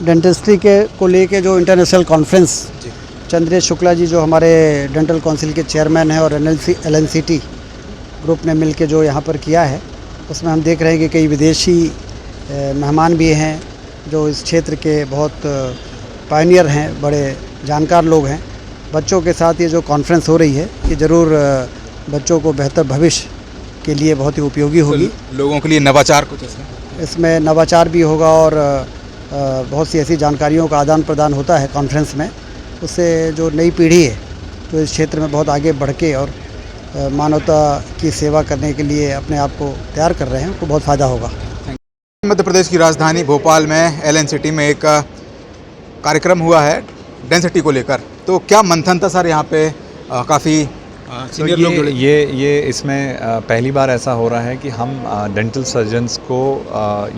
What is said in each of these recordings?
Dentistry के को लेके जो इंटरनेशनल कॉन्फ्रेंस चंद्रेश शुक्ला जी जो हमारे डेंटल काउंसिल के चेयरमैन हैं और LNCT ग्रुप ने मिलके जो यहाँ पर किया है, उसमें हम देख रहे हैं कि कई विदेशी मेहमान भी हैं जो इस क्षेत्र के बहुत पायनियर हैं, बड़े जानकार लोग हैं। बच्चों के साथ ये जो कॉन्फ्रेंस हो रही है, ये ज़रूर बच्चों को बेहतर भविष्य के लिए बहुत ही उपयोगी होगी। लोगों के लिए नवाचार कुछ इसमें नवाचार भी होगा और बहुत सी ऐसी जानकारियों का आदान प्रदान होता है कॉन्फ्रेंस में। उससे जो नई पीढ़ी है जो इस क्षेत्र में बहुत आगे बढ़ के और मानवता की सेवा करने के लिए अपने आप को तैयार कर रहे हैं, उनको बहुत फ़ायदा होगा। मध्य प्रदेश की राजधानी भोपाल में LNCT में एक कार्यक्रम हुआ है डेंसिटी को लेकर, तो क्या मंथन था सर? यहाँ पे काफ़ी सीनियर लोग जुड़े। ये इसमें पहली बार ऐसा हो रहा है कि हम डेंटल सर्जन्स को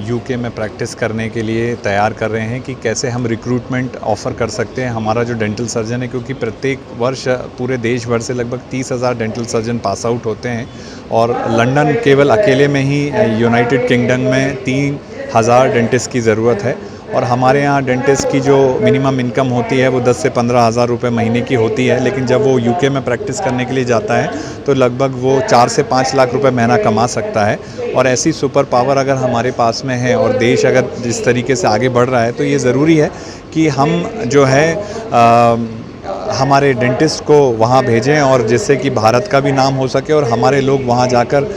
UK में प्रैक्टिस करने के लिए तैयार कर रहे हैं कि कैसे हम रिक्रूटमेंट ऑफ़र कर सकते हैं। हमारा जो डेंटल सर्जन है, क्योंकि प्रत्येक वर्ष पूरे देश भर से लगभग 30,000 डेंटल सर्जन पास आउट होते हैं और लंदन केवल अकेले में ही यूनाइटेड किंगडम में 3,000 डेंटिस्ट की ज़रूरत है और हमारे यहाँ डेंटिस्ट की जो मिनिमम इनकम होती है वो 10 से 15,000 रुपये महीने की होती है, लेकिन जब वो UK में प्रैक्टिस करने के लिए जाता है तो लगभग वो 4 से 5 लाख रुपए महीना कमा सकता है। और ऐसी सुपर पावर अगर हमारे पास में है और देश अगर जिस तरीके से आगे बढ़ रहा है, तो ये ज़रूरी है कि हम जो है हमारे डेंटिस्ट को वहाँ भेजें और जिससे कि भारत का भी नाम हो सके और हमारे लोग वहाँ जाकर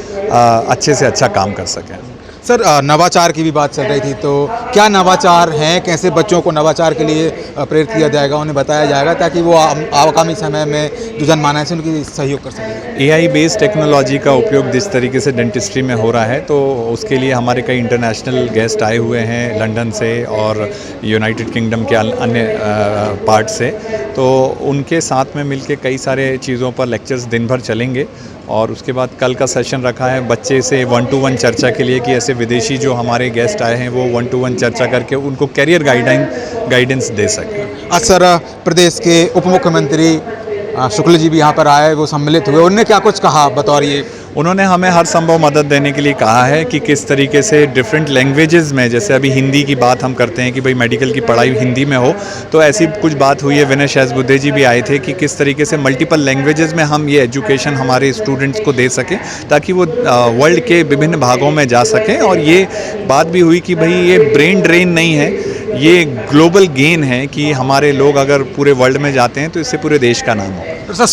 अच्छे से अच्छा काम कर सकें। सर, नवाचार की भी बात चल रही थी, तो क्या नवाचार हैं? कैसे बच्चों को नवाचार के लिए प्रेरित किया जाएगा, उन्हें बताया जाएगा ताकि वो आगामी समय में जो जनमानस है उनकी सहयोग कर सकें? AI बेस्ड टेक्नोलॉजी का उपयोग जिस तरीके से डेंटिस्ट्री में हो रहा है, तो उसके लिए हमारे कई इंटरनेशनल गेस्ट आए हुए हैं लंदन से और यूनाइटेड किंगडम के अन्य पार्ट से, तो उनके साथ में मिलके कई सारे चीज़ों पर लेक्चर्स दिन भर चलेंगे। और उसके बाद कल का सेशन रखा है बच्चे से 1-to-1 चर्चा के लिए कि ऐसे विदेशी जो हमारे गेस्ट आए हैं वो 1-to-1 चर्चा करके उनको कैरियर गाइडेंस दे सकें। आज सर, प्रदेश के उप मुख्यमंत्री शुक्ल जी भी यहाँ पर आए, वो सम्मिलित हुए, उन्होंने क्या कुछ कहा बतौर ये? उन्होंने हमें हर संभव मदद देने के लिए कहा है कि किस तरीके से डिफरेंट लैंग्वेजेस में, जैसे अभी हिंदी की बात हम करते हैं कि भाई मेडिकल की पढ़ाई हिंदी में हो, तो ऐसी कुछ बात हुई है। विनय शहज़बुद्दे जी भी आए थे कि किस तरीके से मल्टीपल लैंग्वेजेस में हम ये एजुकेशन हमारे स्टूडेंट्स को दे सकें ताकि वो वर्ल्ड के विभिन्न भागों में जा सकें। और ये बात भी हुई कि भाई ये ब्रेन ड्रेन नहीं है, ये ग्लोबल गेन है कि हमारे लोग अगर पूरे वर्ल्ड में जाते हैं तो इससे पूरे देश का नाम हो। सर,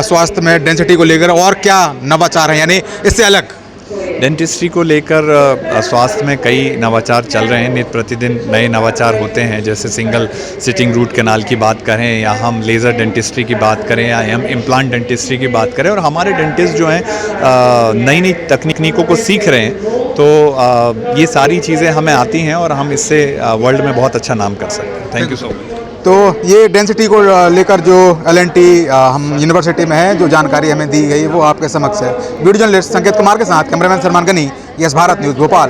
स्वास्थ्य में डेंसिटी को लेकर और क्या नवाचार है, यानी इससे अलग? डेंटिस्ट्री को लेकर स्वास्थ्य में कई नवाचार चल रहे हैं, नित्य प्रतिदिन नए नवाचार होते हैं। जैसे सिंगल सिटिंग रूट कैनाल की बात करें या हम लेज़र डेंटिस्ट्री की बात करें या हम इम्प्लांट डेंटिस्ट्री की बात करें, और हमारे डेंटिस्ट जो हैं नई नई तकनीकों को सीख रहे हैं, तो ये सारी चीज़ें हमें आती हैं और हम इससे वर्ल्ड में बहुत अच्छा नाम कर सकते हैं। Thank you so much. तो ये डेंसिटी को लेकर जो LNT हम यूनिवर्सिटी में है, जो जानकारी हमें दी गई वो आपके समक्ष है। वीडियो जर्नलिस्ट संकेत कुमार के साथ cameraman Salman Gani, Yes Bharat News Bhopal.